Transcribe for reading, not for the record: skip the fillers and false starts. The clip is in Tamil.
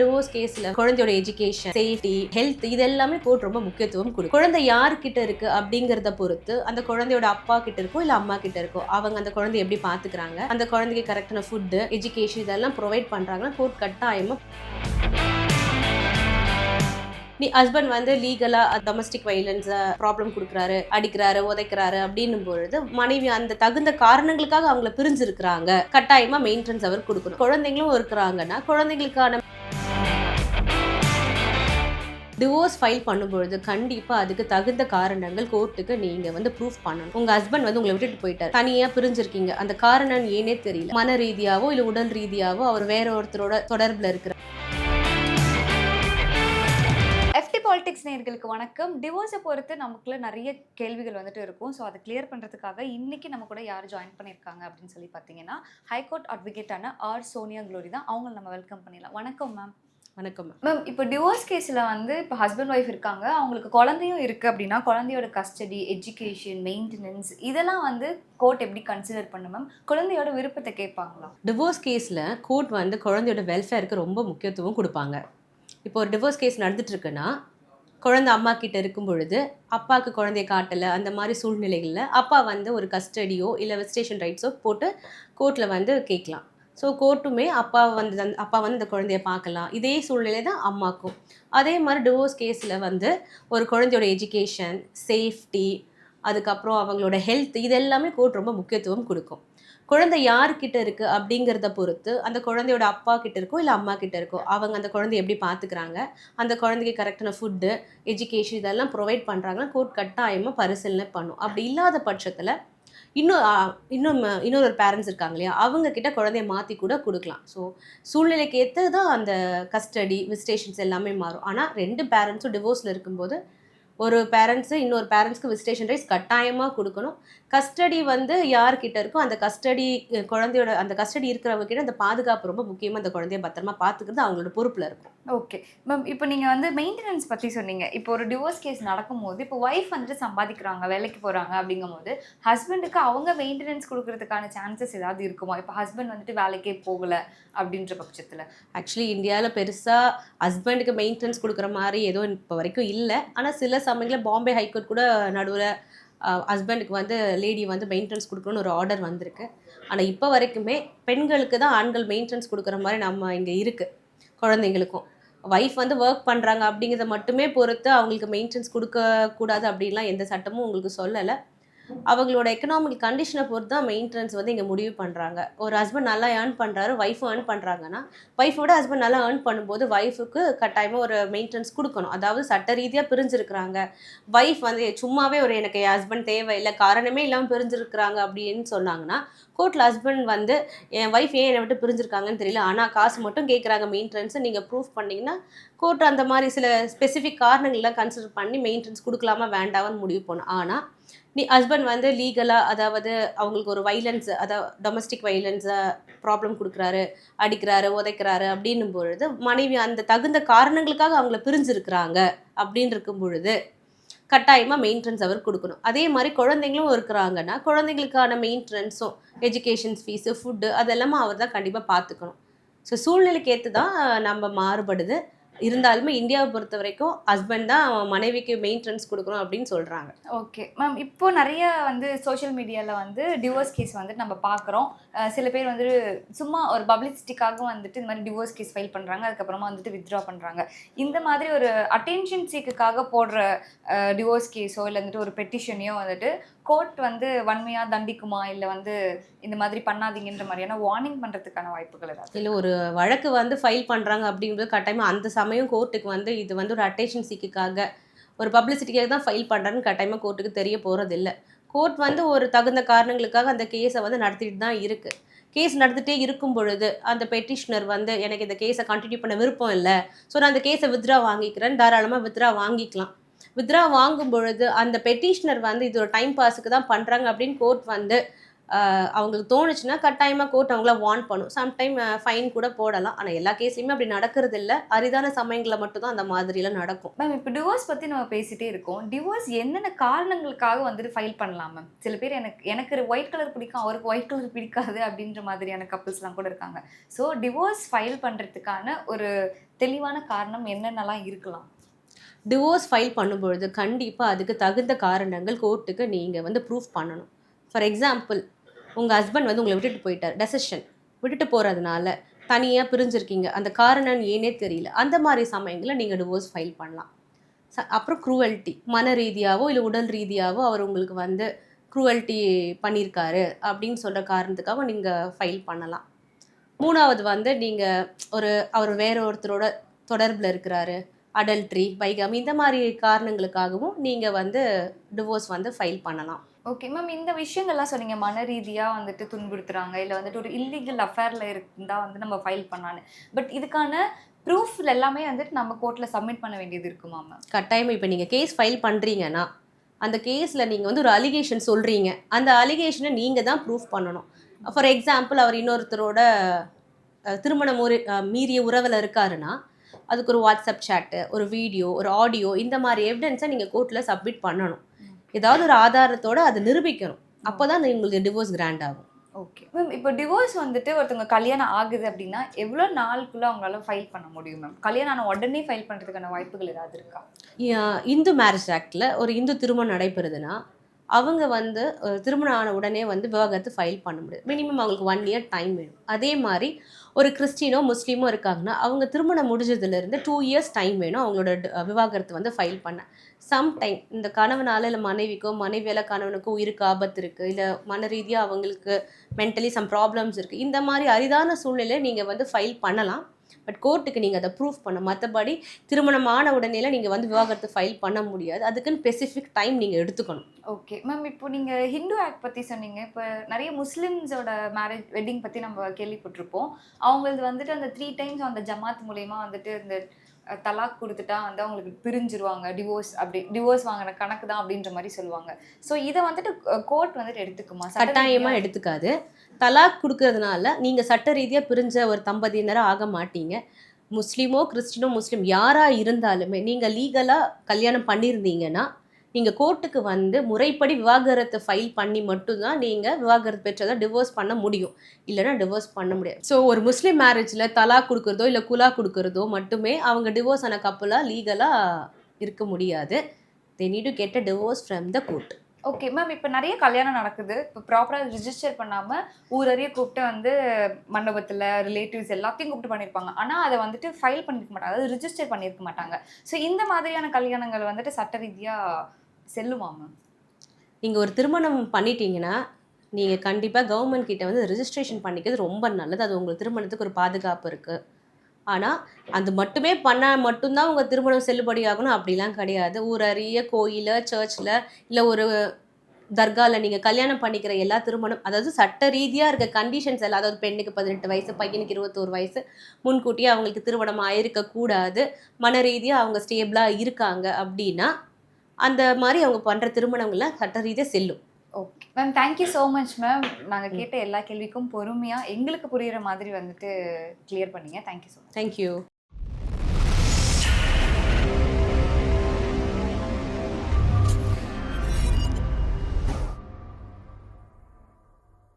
டிவோர்ஸ் கேஸ்ல குழந்தையோட எஜுகேஷன், சேஃப்டி, ஹெல்த் இது எல்லாமே கோர்ட் ரொம்ப முக்கியத்துவம் கொடுக்கும். குழந்தை யார்கிட்ட இருக்கு அப்படிங்கறத பொறுத்து அந்த குழந்தையோட அப்பா கிட்ட இருக்கோ இல்ல அம்மா கிட்ட இருக்கோ அவங்க அந்த குழந்தைய எப்படி பாத்துக்கிறாங்க, அந்த குழந்தைக்கு கரெக்டான ஃபுட், எஜுகேஷன் இதெல்லாம் ப்ரொவைட் பண்றாங்கன்னா கோர்ட் கட்டாயமா. நீ ஹஸ்பண்ட் வந்து லீகலா டொமஸ்டிக் வைலன்ஸ் ப்ராப்ளம் கொடுக்குறாரு, அடிக்கிறாரு, உதைக்கிறாரு அப்படின்னும் பொழுது மனைவி அந்த தகுந்த காரணங்களுக்காக அவங்கள பிரிஞ்சிருக்கிறாங்க, கட்டாயமா மெயின்டெனன்ஸ் அவர் கொடுக்கணும். குழந்தைங்களும் இருக்கிறாங்கன்னா குழந்தைங்களுக்கான டிவோர்ஸ் ஃபைல் பண்ணும்பொழுது கண்டிப்பா அதுக்கு தகுந்த காரணங்கள் கோர்ட்டுக்கு நீங்க வந்து ப்ரூஃப் பண்ணணும். உங்க ஹஸ்பண்ட் வந்து உங்களை விட்டுட்டு போயிட்டார், தனியா பிரிஞ்சிருக்கீங்க, அந்த காரணம் ஏனே தெரியல, மன ரீதியாவோ இல்ல உடல் ரீதியாவோ அவர் வேற ஒருத்தரோட தொடர்புல இருக்கிறார். எஃப்டி பாலிடிக்ஸ் நேயர்களுக்கு வணக்கம். டிவோர்ஸை பொறுத்து நமக்குள்ள நிறைய கேள்விகள் வந்துட்டு இருக்கும். ஸோ அதை கிளியர் பண்ணுறதுக்காக இன்னைக்கு நம்ம கூட யார் ஜாயின் பண்ணியிருக்காங்க அப்படின்னு சொல்லி பார்த்தீங்கன்னா ஹைகோர்ட் அட்வொகேட்டான ஆர் சோனியா குளோரி தான். அவங்களை நம்ம வெல்கம் பண்ணிடலாம். வணக்கம் மேம். வணக்கம் மேம். இப்போ டிவோர்ஸ் கேஸில் வந்து இப்போ ஹஸ்பண்ட் ஒய்ஃப் இருக்காங்க, அவங்களுக்கு குழந்தையும் இருக்குது அப்படின்னா குழந்தையோட கஸ்டடி, எஜுகேஷன், மெயின்டெனன்ஸ் இதெல்லாம் வந்து கோர்ட் எப்படி கன்சிடர் பண்ணு மேம்? குழந்தையோட விருப்பத்தை கேட்பாங்களா? டிவோர்ஸ் கேஸில் கோர்ட் வந்து குழந்தையோட வெல்ஃபேருக்கு ரொம்ப முக்கியத்துவம் கொடுப்பாங்க. இப்போ ஒரு டிவோர்ஸ் கேஸ் நடந்துட்டு இருக்குன்னா குழந்தை அம்மா கிட்ட இருக்கும் பொழுது அப்பாவுக்கு குழந்தைய காட்டலை, அந்த மாதிரி சூழ்நிலைகளில் அப்பா வந்து ஒரு கஸ்டடியோ இல்லை விசிட்டேஷன் ரைட்ஸோ போட்டு கோர்ட்டில் வந்து கேட்கலாம். ஸோ கோர்ட்டுமே அப்பா வந்து அந்த குழந்தைய பார்க்கலாம். இதே சூழ்நிலை தான் அம்மாக்கும். அதே மாதிரி டிவோர்ஸ் கேஸில் வந்து ஒரு குழந்தையோட எஜுகேஷன், சேஃப்டி, அதுக்கப்புறம் அவங்களோட ஹெல்த் இது எல்லாமே கோர்ட் ரொம்ப முக்கியத்துவம் கொடுக்கும். குழந்தை யார்கிட்ட இருக்கு அப்படிங்கிறத பொறுத்து அந்த குழந்தையோட அப்பா கிட்ட இருக்கோ இல்லை அம்மா கிட்ட இருக்கோ அவங்க அந்த குழந்தைய எப்படி பார்த்துக்கிறாங்க, அந்த குழந்தைக்கு கரெக்டான ஃபுட்டு, எஜுகேஷன் இதெல்லாம் ப்ரொவைட் பண்ணுறாங்கன்னா கோர்ட் கட்டாயமாக பரிசீலனை பண்ணும். அப்படி இல்லாத பட்சத்தில் இன்னொரு பேரண்ட்ஸ் இருக்காங்க இல்லையா, அவங்க கிட்ட குழந்தைய மாற்றி கூட கொடுக்கலாம். ஸோ சூழ்நிலைக்கு ஏற்று தான் அந்த கஸ்டடி, விசிட்டேஷன்ஸ் எல்லாமே மாறும். ஆனால் 2 பேரண்ட்ஸும் டிவோர்ஸில் இருக்கும்போது ஒரு பேரண்ட்ஸு இன்னொரு பேரண்ட்ஸ்க்கு விசிட்டேஷன் ரைட்ஸ் கட்டாயமாக கொடுக்கணும். கஸ்டடி வந்து யார்கிட்ட இருக்கோ அந்த கஸ்டடி குழந்தையோட அந்த கஸ்டடி இருக்கிறவங்க கிட்ட அந்த பாதுகாப்பு ரொம்ப முக்கியமாக அந்த குழந்தைய பத்திரமா பார்த்துக்கிறது அவங்களோட பொறுப்பில் இருக்கும். Okay ma'am. இப்போ நீங்கள் வந்து மெயின்டெனன்ஸ் பற்றி சொன்னீங்க. இப்போ ஒரு டிவோர்ஸ் கேஸ் நடக்கும்போது இப்போ ஒய்ஃப் வந்துட்டு சம்பாதிக்கிறாங்க, வேலைக்கு போகிறாங்க அப்படிங்கும் போது ஹஸ்பண்டுக்கு அவங்க மெயின்டெனன்ஸ் கொடுக்கறதுக்கான சான்சஸ் ஏதாவது இருக்குமா? இப்போ ஹஸ்பண்ட் வந்துட்டு வேலைக்கே போகலை அப்படின்ற பட்சத்தில்? ஆக்சுவலி இந்தியாவில் பெருசாக ஹஸ்பண்டுக்கு மெயின்டெனன்ஸ் கொடுக்குற மாதிரி எதுவும் இப்போ வரைக்கும் இல்லை. ஆனால் சில சமயங்களில் பாம்பே ஹைகோர்ட் கூட நடுவில் ஹஸ்பண்டுக்கு வந்து லேடி வந்து மெயின்டெனன்ஸ் கொடுக்கணும்னு ஒரு ஆர்டர் வந்திருக்கு. ஆனால் இப்போ வரைக்குமே பெண்களுக்கு தான் ஆண்கள் மெயின்டெனன்ஸ் கொடுக்குற மாதிரி நம்ம இங்கே இருக்குது. குழந்தைங்களுக்கும் ஒய்ஃப் வந்து ஒர்க் பண்ணுறாங்க அப்படிங்கிறத மட்டுமே பொறுத்து அவங்களுக்கு மெயின்டெனன்ஸ் கொடுக்கக்கூடாது அப்படின்லாம் எந்த சட்டமும் உங்களுக்கு சொல்லலை. அவங்களோட எக்கனாமிக் கண்டிஷனை பொறுத்து தான் மெயின்டெனன்ஸ் வந்து இங்கே முடிவு பண்ணுறாங்க. ஒரு ஹஸ்பண்ட் நல்லா ஏர்ன் பண்ணுறாரு, ஒய்ஃபும் ஏர்ன் பண்ணுறாங்கன்னா ஒய்ஃபோட ஹஸ்பண்ட் நல்லா ஏர்ன் பண்ணும்போது ஒய்ஃபுக்கு கட்டாயமாக ஒரு மெயின்டெனன்ஸ் கொடுக்கணும். அதாவது சட்ட ரீதியாக பிரிஞ்சிருக்கிறாங்க, ஒய்ஃப் வந்து சும்மாவே ஒரு எனக்கு என் ஹஸ்பண்ட் தேவையில்லை, காரணமே இல்லாமல் பிரிஞ்சிருக்கிறாங்க அப்படின்னு சொன்னாங்கன்னா கோர்ட்டில் ஹஸ்பண்ட் வந்து என் ஒய்ஃப் ஏன் என்னை விட்டு பிரிஞ்சிருக்காங்கன்னு தெரியல, ஆனால் காசு மட்டும் கேட்குறாங்க மெயின்டெனன்ஸை நீங்கள் ப்ரூஃப் பண்ணிங்கன்னா கோர்ட் அந்த மாதிரி சில ஸ்பெசிஃபிக் காரணங்கள்லாம் கன்சிடர் பண்ணி மெயின்டெனன்ஸ் கொடுக்கலாமா வேண்டாமான்னு முடிவு பண்ணும். ஆனால் நீ ஹஸ்பண்ட் வந்து லீகலாக அதாவது அவங்களுக்கு ஒரு வைலன்ஸ், அதாவது டொமஸ்டிக் வைலன்ஸ் ப்ராப்ளம் கொடுக்குறாரு, அடிக்கிறாரு, உதைக்கிறாரு அப்படின்னும் பொழுது மனைவி அந்த தகுந்த காரணங்களுக்காக அவங்கள பிரிஞ்சிருக்கிறாங்க அப்படின்னு இருக்கும் பொழுது கட்டாயமாக மெயின்டெனன்ஸ் அவர் கொடுக்கணும். அதே மாதிரி குழந்தைங்களும் இருக்கிறாங்கன்னா குழந்தைங்களுக்கான மெயின்டெனன்ஸும், எஜுகேஷன் ஃபீஸு, ஃபுட்டு அதெல்லாமே அவர் தான் கண்டிப்பாக பார்த்துக்கணும். ஸோ சூழ்நிலைக்கு ஏற்று தான் நம்ம மாறுபடுது. இருந்தாலுமே இந்தியாவை பொறுத்த வரைக்கும் ஹஸ்பண்ட் தான் மனைவிக்கு மெயின்டெனன்ஸ் கொடுக்கணும் அப்படின்னு சொல்கிறாங்க. Okay ma'am. இப்போ நிறைய வந்து சோஷியல் மீடியாவில் வந்து டிவோர்ஸ் கேஸ் வந்துட்டு நம்ம பார்க்குறோம். சில பேர் வந்து சும்மா ஒரு பப்ளிசிட்டிக்காக வந்துட்டு இந்த மாதிரி டிவோர்ஸ் கேஸ் ஃபைல் பண்ணுறாங்க, அதுக்கப்புறமா வந்துட்டு வித்ட்ரா பண்ணுறாங்க. இந்த மாதிரி ஒரு அட்டென்ஷன் சீக்குக்காக போடுற டிவோர்ஸ் கேஸோ இல்லை வந்துட்டு ஒரு பெட்டிஷனையோ வந்துட்டு கோர்ட் வந்து வன்மையாக தண்டிக்குமா, இல்லை வந்து இந்த மாதிரி பண்ணாதீங்கன்ற மாதிரியான வார்னிங் பண்ணுறதுக்கான வாய்ப்புகள் ஏதாவது? இல்லை, ஒரு வழக்கு வந்து ஃபைல் பண்ணுறாங்க அப்படிங்கிறது கட்டாயமாக அந்த சமயம் கோர்ட்டுக்கு வந்து இது வந்து ஒரு அட்டென்ஷன் சீக்குக்காக ஒரு பப்ளிசிட்டிக்காக தான் ஃபைல் பண்ணுறான்னு கட்டாயமாக கோர்ட்டுக்கு தெரிய போகிறதில்ல. கோர்ட் வந்து ஒரு தகுந்த காரணங்களுக்காக அந்த கேஸை வந்து நடத்திட்டு தான் இருக்குது. கேஸ் நடந்துகிட்டே இருக்கும் பொழுது அந்த பெட்டிஷனர் வந்து எனக்கு இந்த கேஸை கண்டினியூ பண்ண விருப்பம் இல்லை, ஸோ நான் அந்த கேஸை வித்ட்ரா வாங்கிக்கிறேன்னு தாராளமாக வித்ட்ரா வாங்கிக்கலாம். வித்ட்ரா வாங்கும் பொழுது அந்த பெட்டிஷனர் வந்து இது ஒரு டைம் பாஸுக்கு தான் பண்ணுறாங்க அப்படின்னு கோர்ட் வந்து அவங்களுக்கு தோணுச்சுன்னா கட்டாயமாக கோர்ட் அவங்கள வார்ன் பண்ணும். சம்டைம் ஃபைன் கூட போடலாம். ஆனால் எல்லா கேஸ்லையுமே அப்படி நடக்கிறது இல்லை. அரிதான சமயங்களில் மட்டும்தான் அந்த மாதிரிலாம் நடக்கும். மேம், இப்போ டிவோர்ஸ் பற்றி நம்ம பேசிகிட்டே இருக்கோம். டிவோர்ஸ் என்னென்ன காரணங்களுக்காக வந்துட்டு ஃபைல் பண்ணலாம் மேம்? சில பேர் எனக்கு ஒயிட் கலர் பிடிக்கும், அவருக்கு ஒயிட் கலர் பிடிக்காது அப்படின்ற மாதிரியான கப்பிள்ஸ்லாம் கூட இருக்காங்க. ஸோ டிவோர்ஸ் ஃபைல் பண்ணுறதுக்கான ஒரு தெளிவான காரணம் என்னென்னலாம் இருக்கலாம்? டிவோர்ஸ் ஃபைல் பண்ணும்பொழுது கண்டிப்பாக அதுக்கு தகுந்த காரணங்கள் கோர்ட்டுக்கு நீங்கள் வந்து ப்ரூஃப் பண்ணணும். ஃபார் எக்ஸாம்பிள், உங்கள் ஹஸ்பண்ட் வந்து உங்களை விட்டுட்டு போயிட்டார், டெசிஷன் விட்டுட்டு போகிறதுனால தனியாக பிரிஞ்சிருக்கீங்க, அந்த காரணம் ஏனே தெரியல. அந்த மாதிரி சமயங்களில் நீங்கள் டிவோர்ஸ் ஃபைல் பண்ணலாம். அப்புறம் க்ரூவல்ட்டி, மன ரீதியாவோ இல்லை உடல் ரீதியாவோ அவர் உங்களுக்கு வந்து க்ரூவல்ட்டி பண்ணியிருக்காரு அப்படின்னு சொல்கிற காரணத்துக்காக நீங்கள் ஃபைல் பண்ணலாம். மூணாவது வந்து நீங்கள் அவர் வேற ஒருத்தரோட தொடர்பில் இருக்கிறாரு, அடல்ட்ரி, பைகாமி, இந்த மாதிரி காரணங்களுக்காகவும் நீங்கள் வந்து டிவோர்ஸ் வந்து ஃபைல் பண்ணலாம். ஓகே மேம், இந்த விஷயங்கள்லாம் சொன்னீங்க, மன ரீதியாக வந்துட்டு துன்புறுத்துறாங்க, இல்லை வந்துட்டு ஒரு இல்லீகல் அஃபேரில் இருந்தால் வந்து நம்ம ஃபைல் பண்ணான்னு. பட் இதுக்கான ப்ரூஃப் எல்லாமே வந்துட்டு நம்ம கோர்ட்டில் சப்மிட் பண்ண வேண்டியது இருக்குமா மேம்? கட்டாயமாக இப்போ நீங்கள் கேஸ் ஃபைல் பண்ணுறீங்கன்னா அந்த கேஸில் நீங்கள் வந்து ஒரு அலிகேஷன் சொல்கிறீங்க, அந்த அலிகேஷனை நீங்கள் தான் ப்ரூஃப் பண்ணணும். ஃபார் எக்ஸாம்பிள், அவர் இன்னொருத்தரோட திருமணம் மீறிய உறவில் இருக்காருன்னா அதுக்கு ஒரு வாட்ஸ்அப் சேட்டு, ஒரு வீடியோ, ஒரு ஆடியோ, இந்த மாதிரி எவிடன்ஸை நீங்கள் கோர்ட்டில் சப்மிட் பண்ணணும். ஏதாவது ஒரு ஆதாரத்தோடு அதை நிரூபிக்கணும். அப்போ தான் உங்களுக்கு டிவோர்ஸ் கிராண்ட் ஆகும். ஓகே மேம், இப்போ டிவோர்ஸ் வந்துட்டு ஒருத்தவங்க கல்யாணம் ஆகுது அப்படின்னா எவ்வளோ நாளுக்குள்ளே அவங்களால ஃபைல் பண்ண முடியும் மேம்? கல்யாணம் ஆன உடனே ஃபைல் பண்ணுறதுக்கான வாய்ப்புகள் ஏதாவது இருக்கா? இந்து மேரேஜ் ஆக்டில் ஒரு இந்து திருமணம் நடைபெறுதுன்னா அவங்க வந்து திருமணம் ஆன உடனே வந்து விவாகரத்து ஃபைல் பண்ண முடியாது. மினிமம் அவங்களுக்கு 1 இயர் டைம் வேணும். அதே மாதிரி ஒரு கிறிஸ்டினோ முஸ்லீமோ இருக்காங்கன்னா அவங்க திருமணம் முடிஞ்சதுலேருந்து 2 இயர்ஸ் டைம் வேணும் அவங்களோட விவாகரத்து வந்து ஃபைல் பண்ண. சம்டைம் இந்த கணவனால் இல்லை மனைவிக்கோ, மனைவியால் கணவனுக்கோ உயிருக்கு ஆபத்து இருக்குது, இல்லை மன ரீதியாக அவங்களுக்கு மென்டலி சம் ப்ராப்ளம்ஸ் இருக்குது, இந்த மாதிரி அரிதான சூழ்நிலையில் நீங்கள் வந்து ஃபைல் பண்ணலாம். பட் கோர்ட்டுக்கு நீங்கள் அதை ப்ரூஃப் பண்ண, மற்றபடி திருமணமான உடனேல நீங்கள் வந்து விவாகரத்து ஃபைல் பண்ண முடியாது. அதுக்குன்னு ஸ்பெசிஃபிக் டைம் நீங்கள் எடுத்துக்கணும். ஓகே மேம், இப்போ நீங்கள் ஹிந்து ஆக்ட் பற்றி சொன்னீங்க. இப்போ நிறைய முஸ்லிம்ஸோட மேரேஜ் வெட்டிங் பற்றி நம்ம கேள்விப்பட்டிருப்போம். அவங்களது வந்துட்டு அந்த 3 டைம்ஸ் அந்த ஜமாத் மூலயமா வந்துட்டு இந்த தலாக் கொடுத்துட்டா வந்து அவங்களுக்கு பிரிஞ்சிருவாங்க, டிவோர்ஸ் வாங்கின கணக்கு தான் அப்படின்ற மாதிரி சொல்லுவாங்க. ஸோ இதை வந்துட்டு கோர்ட் வந்துட்டு எடுத்துக்குமா? கட்டாயமாக எடுத்துக்காது. தலாக் கொடுக்கறதுனால நீங்கள் சட்ட ரீதியாக பிரிஞ்ச ஒரு தம்பதியினராக ஆக மாட்டீங்க. முஸ்லீமோ கிறிஸ்டினோ முஸ்லீம் யாராக இருந்தாலுமே நீங்கள் லீகலாக கல்யாணம் பண்ணியிருந்தீங்கன்னா நீங்கள் கோர்ட்டுக்கு வந்து முறைப்படி விவாகரத்தை ஃபைல் பண்ணி மட்டும்தான் நீங்கள் விவாகரத்து பெற்றதை டிவோர்ஸ் பண்ண முடியும். இல்லைனா டிவோர்ஸ் பண்ண முடியாது. ஸோ ஒரு முஸ்லீம் மேரேஜில் தலாக் கொடுக்குறதோ இல்லை குலா கொடுக்குறதோ மட்டுமே அவங்க டிவோர்ஸ் ஆன கப்பலாக லீகலாக இருக்க முடியாது. they need to get a divorce from the court. Okay ma'am, இப்போ நிறைய கல்யாணம் நடக்குது. இப்போ ப்ராப்பராக ரிஜிஸ்டர் பண்ணாமல் ஊரறிய கூப்பிட்டு வந்து மண்டபத்தில் ரிலேட்டிவ்ஸ் எல்லாத்தையும் கூப்பிட்டு பண்ணியிருப்பாங்க. ஆனால் அதை வந்துட்டு ஃபைல் பண்ணியிருக்க மாட்டாங்க, அதாவது ரிஜிஸ்டர் பண்ணியிருக்க மாட்டாங்க. ஸோ இந்த மாதிரியான கல்யாணங்கள் வந்துட்டு சட்ட ரீதியாக செல்லுமா மேம்? நீங்கள் ஒரு திருமணம் பண்ணிட்டீங்கன்னா நீங்கள் கண்டிப்பாக கவர்மெண்ட் கிட்ட வந்து ரிஜிஸ்ட்ரேஷன் பண்ணிக்கிறது ரொம்ப நல்லது. அது உங்களுக்கு திருமணத்துக்கு ஒரு பாதுகாப்பு இருக்குது. ஆனால் அது மட்டுமே பண்ணால் மட்டும்தான் உங்கள் திருமணம் செல்லுபடியாகணும் அப்படிலாம் கிடையாது. ஊரறிய கோயில், சர்ச்சில், இல்லை ஒரு தர்காவில் நீங்கள் கல்யாணம் பண்ணிக்கிற எல்லா திருமணம், அதாவது சட்ட ரீதியாக இருக்க கண்டிஷன்ஸ் எல்லாம், அதாவது பெண்ணுக்கு 18 வயசு, பையனுக்கு 21 வயசு, முன்கூட்டியே அவங்களுக்கு திருமணம் ஆயிருக்கக்கூடாது, மன ரீதியாக அவங்க ஸ்டேபிளாக இருக்காங்க அப்படின்னா அந்த மாதிரி அவங்க பண்ணுற திருமணங்கள்லாம் சட்ட ரீதியாக செல்லும். Okay ma'am, thank you so much ma'am. நாங்கள் கேட்ட எல்லா கேள்விக்கும் பொறுமையாக எங்களுக்கு புரிகிற மாதிரி வந்துட்டு கிளியர் பண்ணீங்க. Thank you so much. தேங்க்யூ.